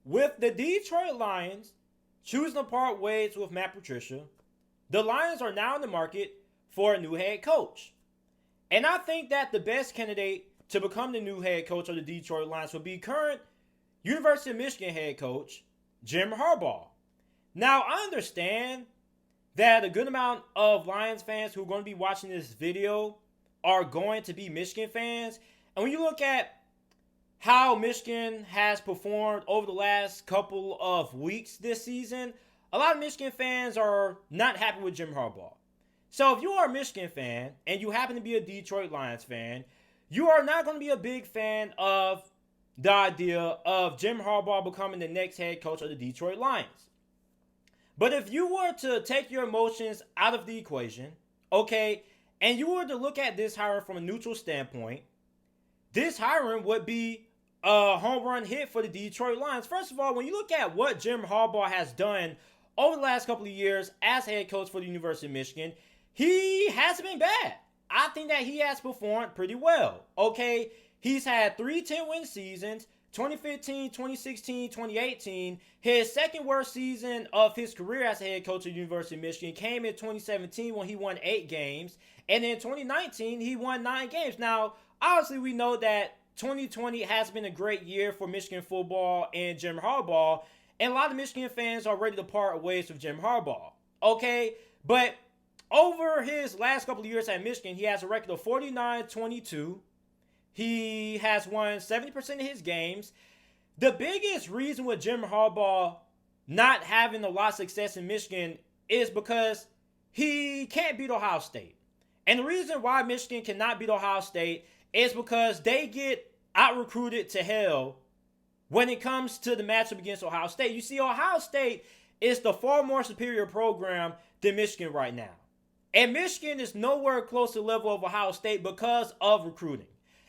with the Detroit Lions choosing to part ways with Matt Patricia, the Lions are now in the market for a new head coach. And I think that the best candidate to become the new head coach of the Detroit Lions would be current University of Michigan head coach Jim Harbaugh. Now, I understand that a good amount of Lions fans who are going to be watching this video are going to be Michigan fans. And when you look at how Michigan has performed over the last couple of weeks this season, a lot of Michigan fans are not happy with Jim Harbaugh. So if you are a Michigan fan and you happen to be a Detroit Lions fan, you are not going to be a big fan of the idea of Jim Harbaugh becoming the next head coach of the Detroit Lions. But if you were to take your emotions out of the equation, okay, and you were to look at this hiring from a neutral standpoint, this hiring would be a home run hit for the Detroit Lions. First of all, when you look at what Jim Harbaugh has done over the last couple of years as head coach for the University of Michigan, he hasn't been bad. I think that he has performed pretty well. Okay, he's had 3 10-win seasons, 2015, 2016, 2018. His second worst season of his career as a head coach at the University of Michigan came in 2017 when he won 8 games. And in 2019, he won 9 games. Now, obviously, we know that 2020 has been a great year for Michigan football and Jim Harbaugh. And a lot of Michigan fans are ready to part ways with Jim Harbaugh. Okay? But over his last couple of years at Michigan, he has a record of 49-22. He has won 70% of his games. The biggest reason with Jim Harbaugh not having a lot of success in Michigan is because he can't beat Ohio State. And the reason why Michigan cannot beat Ohio State is because they get out-recruited to hell when it comes to the matchup against Ohio State. You see, Ohio State is the far more superior program than Michigan right now. And Michigan is nowhere close to the level of Ohio State because of recruiting.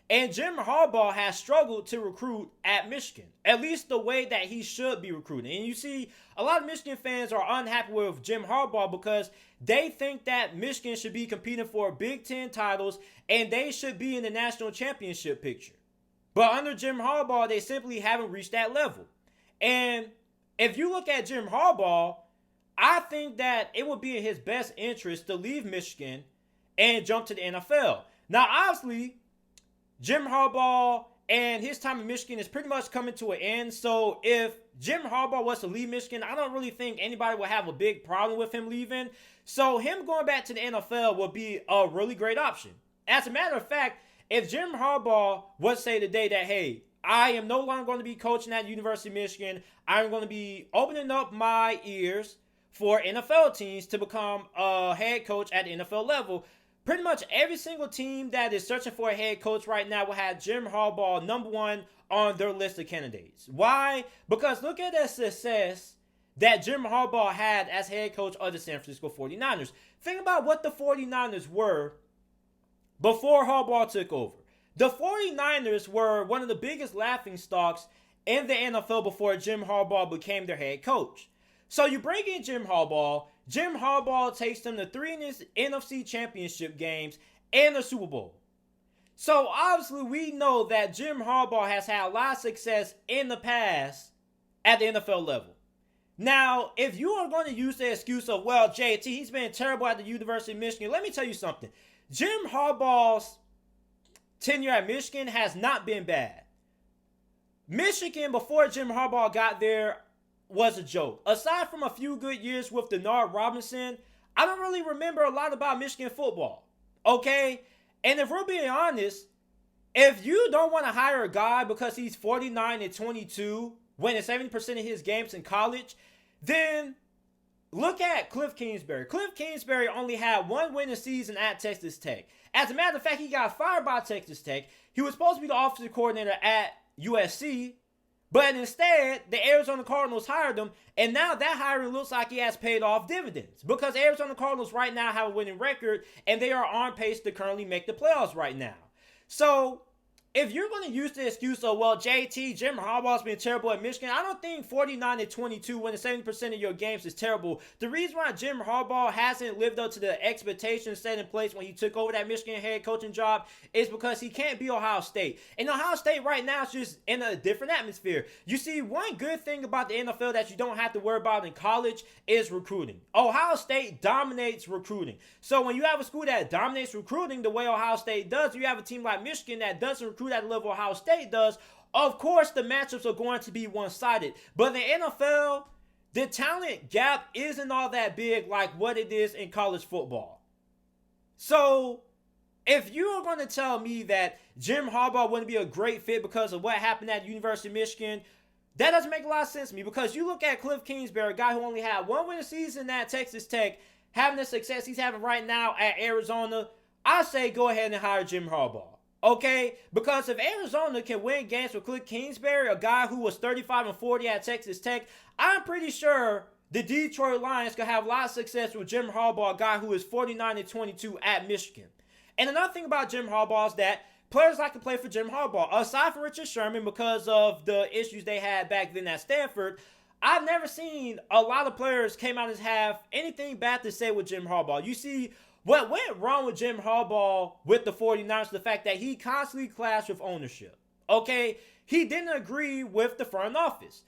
And Jim Harbaugh has struggled to recruit at Michigan, at least the way that he should be recruiting. And you see, a lot of Michigan fans are unhappy with Jim Harbaugh because they think that Michigan should be competing for Big Ten titles and they should be in the national championship picture. But under Jim Harbaugh, they simply haven't reached that level. And if you look at Jim Harbaugh, I think that it would be in his best interest to leave Michigan and jump to the NFL. Now, obviously, Jim Harbaugh and his time in Michigan is pretty much coming to an end. So if Jim Harbaugh was to leave Michigan, I don't really think anybody would have a big problem with him leaving. So him going back to the NFL would be a really great option. As a matter of fact, if Jim Harbaugh was to say today that, hey, I am no longer going to be coaching at University of Michigan, I'm going to be opening up my ears for NFL teams to become a head coach at the NFL level, pretty much every single team that is searching for a head coach right now will have Jim Harbaugh number 1 on their list of candidates. Why? Because look at the success that Jim Harbaugh had as head coach of the San Francisco 49ers. Think about what the 49ers were before Harbaugh took over. The 49ers were one of the biggest laughingstocks in the NFL before Jim Harbaugh became their head coach. So you bring in Jim Harbaugh takes them to 3 NFC championship games and a Super Bowl. So obviously we know that Jim Harbaugh has had a lot of success in the past at the NFL level. Now, if you are going to use the excuse of, well, JT, he's been terrible at the University of Michigan, let me tell you something. Jim Harbaugh's tenure at Michigan has not been bad. Michigan, before Jim Harbaugh got there, was a joke. Aside from a few good years with Denard Robinson, I don't really remember a lot about Michigan football. Okay? And if we're being honest, if you don't want to hire a guy because he's 49-22, winning 70% of his games in college, then look at Cliff Kingsbury. Cliff Kingsbury only had 1 winning season at Texas Tech. As a matter of fact, he got fired by Texas Tech. He was supposed to be the offensive coordinator at USC, but instead, the Arizona Cardinals hired him, and now that hiring looks like he has paid off dividends because Arizona Cardinals right now have a winning record, and they are on pace to currently make the playoffs right now. So, if you're going to use the excuse of, well, JT, Jim Harbaugh's been terrible at Michigan, I don't think 49-22 winning 70% of your games is terrible. The reason why Jim Harbaugh hasn't lived up to the expectations set in place when he took over that Michigan head coaching job is because he can't be Ohio State. And Ohio State right now is just in a different atmosphere. You see, one good thing about the NFL that you don't have to worry about in college is recruiting. Ohio State dominates recruiting. So when you have a school that dominates recruiting the way Ohio State does, you have a team like Michigan that doesn't recruit at the level Ohio State does, of course the matchups are going to be one-sided. But in the NFL, the talent gap isn't all that big like what it is in college football. So if you are going to tell me that Jim Harbaugh wouldn't be a great fit because of what happened at University of Michigan, that doesn't make a lot of sense to me, because you look at Cliff Kingsbury, a guy who only had one winning season at Texas Tech, having the success he's having right now at Arizona, I say go ahead and hire Jim Harbaugh. Okay, because if Arizona can win games with Cliff Kingsbury, a guy who was 35-40 at Texas Tech, I'm pretty sure the Detroit Lions could have a lot of success with Jim Harbaugh, a guy who is 49-22 at Michigan. And another thing about Jim Harbaugh is that players like to play for Jim Harbaugh. Aside from Richard Sherman, because of the issues they had back then at Stanford, I've never seen a lot of players came out and have anything bad to say with Jim Harbaugh. You see, what went wrong with Jim Harbaugh with the 49ers, the fact that he constantly clashed with ownership. Okay, he didn't agree with the front office.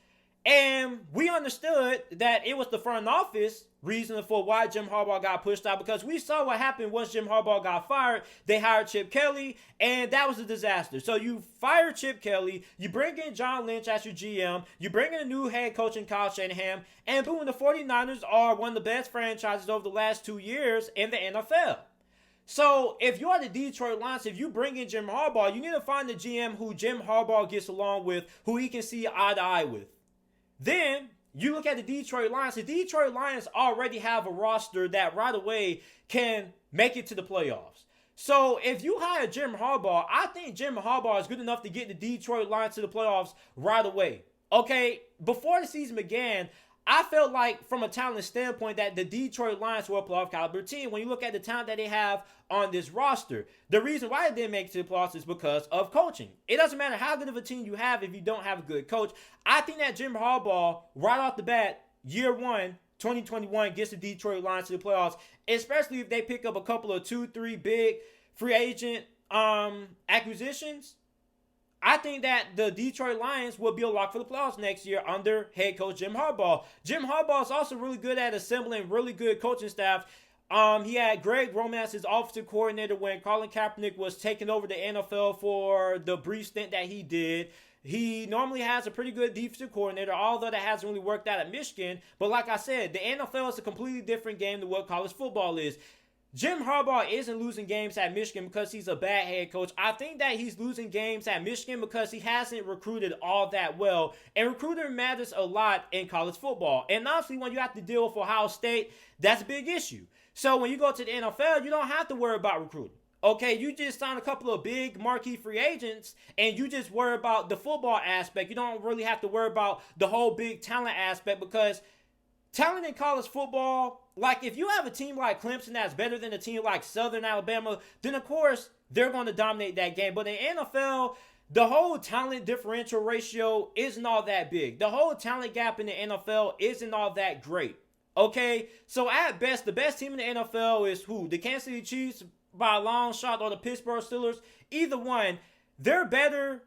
And we understood that it was the front office reason for why Jim Harbaugh got pushed out, because we saw what happened once Jim Harbaugh got fired. They hired Chip Kelly, and that was a disaster. So you fire Chip Kelly, you bring in John Lynch as your GM, you bring in a new head coach in Kyle Shanahan, and boom, the 49ers are one of the best franchises over the last 2 years in the NFL. So if you're the Detroit Lions, if you bring in Jim Harbaugh, you need to find a GM who Jim Harbaugh gets along with, who he can see eye to eye with. Then you look at the Detroit Lions. The Detroit Lions already have a roster that right away can make it to the playoffs. So if you hire Jim Harbaugh, I think Jim Harbaugh is good enough to get the Detroit Lions to the playoffs right away. Okay, before the season began, I felt like from a talent standpoint that the Detroit Lions were a playoff caliber team. When you look at the talent that they have on this roster, the reason why they didn't make it to the playoffs is because of coaching. It doesn't matter how good of a team you have if you don't have a good coach. I think that Jim Harbaugh, right off the bat, year one, 2021, gets the Detroit Lions to the playoffs, especially if they pick up a couple of 2-3 big free agent acquisitions. I think that the Detroit Lions will be a lock for the playoffs next year under head coach Jim Harbaugh. Jim Harbaugh is also really good at assembling really good coaching staff. He had Greg Roman as his offensive coordinator when Colin Kaepernick was taking over the NFL for the brief stint that he did. He normally has a pretty good defensive coordinator, although that hasn't really worked out at Michigan. But like I said, the NFL is a completely different game than what college football is. Jim Harbaugh isn't losing games at Michigan because he's a bad head coach. I think that he's losing games at Michigan because he hasn't recruited all that well. And recruiting matters a lot in college football. And honestly, when you have to deal with Ohio State, that's a big issue. So when you go to the NFL, you don't have to worry about recruiting. Okay, you just sign a couple of big marquee free agents and you just worry about the football aspect. You don't really have to worry about the whole big talent aspect, because talent in college football, like if you have a team like Clemson that's better than a team like Southern Alabama, then of course they're going to dominate that game. But in the NFL, the whole talent differential ratio isn't all that big. The whole talent gap in the NFL isn't all that great. Okay, so at best, the best team in the NFL is who? The Kansas City Chiefs by a long shot, or the Pittsburgh Steelers? Either one, they're better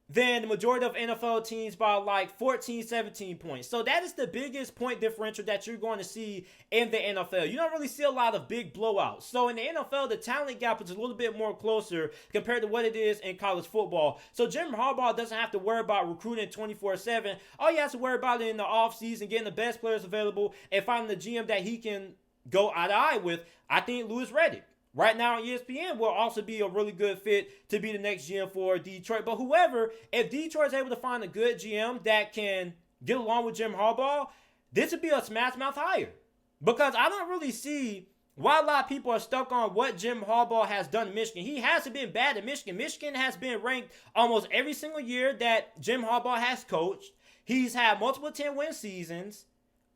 than the majority of NFL teams by like 14, 17 points. So that is the biggest point differential that you're going to see in the NFL. You don't really see a lot of big blowouts. So in the NFL, the talent gap is a little bit more closer compared to what it is in college football. So Jim Harbaugh doesn't have to worry about recruiting 24/7. All he has to worry about in the offseason, getting the best players available and finding the GM that he can go eye to eye with. I think Louis Riddick right now on ESPN will also be a really good fit to be the next GM for Detroit. But whoever, if Detroit is able to find a good GM that can get along with Jim Harbaugh, this would be a smash mouth hire. Because I don't really see why a lot of people are stuck on what Jim Harbaugh has done in Michigan. He hasn't been bad at Michigan. Michigan has been ranked almost every single year that Jim Harbaugh has coached. He's had multiple 10-win seasons.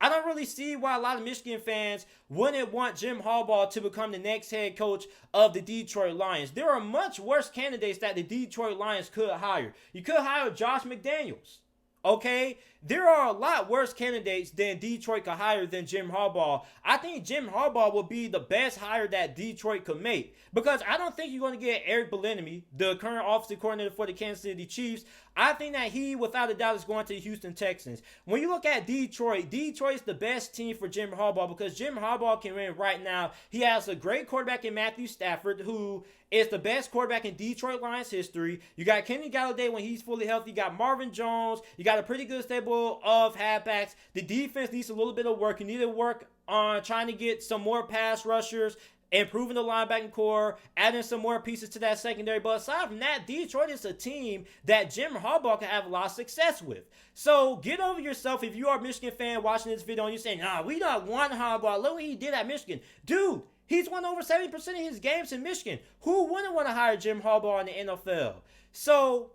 I don't really see why a lot of Michigan fans wouldn't want Jim Harbaugh to become the next head coach of the Detroit Lions. There are much worse candidates that the Detroit Lions could hire. You could hire Josh McDaniels. Okay? There are a lot worse candidates than Detroit could hire than Jim Harbaugh. I think Jim Harbaugh will be the best hire that Detroit could make. Because I don't think you're going to get Eric Bieniemy, the current offensive coordinator for the Kansas City Chiefs. I think that he, without a doubt, is going to the Houston Texans. When you look at Detroit, Detroit's the best team for Jim Harbaugh because Jim Harbaugh can win right now. He has a great quarterback in Matthew Stafford, who is the best quarterback in Detroit Lions history. You got Kenny Galladay when he's fully healthy. You got Marvin Jones. You got a pretty good stable of halfbacks. The defense needs a little bit of work. You need to work on trying to get some more pass rushers, improving the linebacking core, adding some more pieces to that secondary. But aside from that, Detroit is a team that Jim Harbaugh can have a lot of success with. So get over yourself if you are a Michigan fan watching this video and you're saying, nah, we don't want Harbaugh. Look what he did at Michigan. Dude, he's won over 70% of his games in Michigan. Who wouldn't want to hire Jim Harbaugh in the NFL? So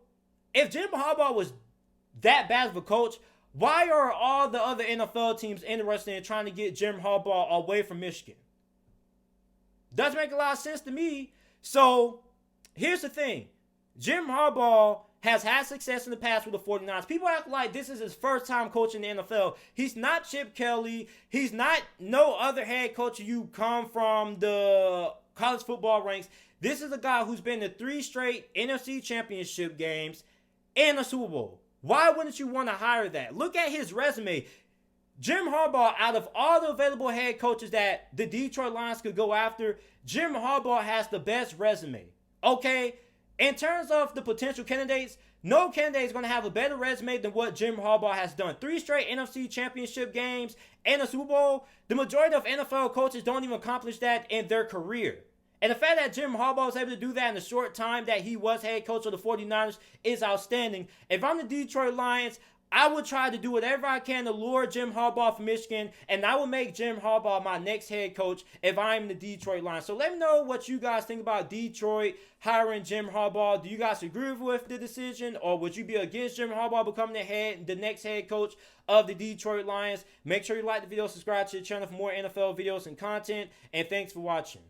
if Jim Harbaugh was that bad of a coach, why are all the other NFL teams interested in trying to get Jim Harbaugh away from Michigan? Doesn't make a lot of sense to me. So here's the thing. Jim Harbaugh has had success in the past with the 49ers. People act like this is his first time coaching the NFL. He's not Chip Kelly. He's not no other head coach you come from the college football ranks. This is a guy who's been to 3 straight NFC championship games and a Super Bowl. Why wouldn't you want to hire that? Look at his resume. Jim Harbaugh, out of all the available head coaches that the Detroit Lions could go after, Jim Harbaugh has the best resume. Okay? In terms of the potential candidates, no candidate is going to have a better resume than what Jim Harbaugh has done. 3 straight NFC championship games and a Super Bowl. The majority of NFL coaches don't even accomplish that in their career. And the fact that Jim Harbaugh was able to do that in the short time that he was head coach of the 49ers is outstanding. If I'm the Detroit Lions, I would try to do whatever I can to lure Jim Harbaugh from Michigan, and I will make Jim Harbaugh my next head coach if I'm the Detroit Lions. So let me know what you guys think about Detroit hiring Jim Harbaugh. Do you guys agree with the decision, or would you be against Jim Harbaugh becoming the next head coach of the Detroit Lions? Make sure you like the video, subscribe to the channel for more NFL videos and content, and thanks for watching.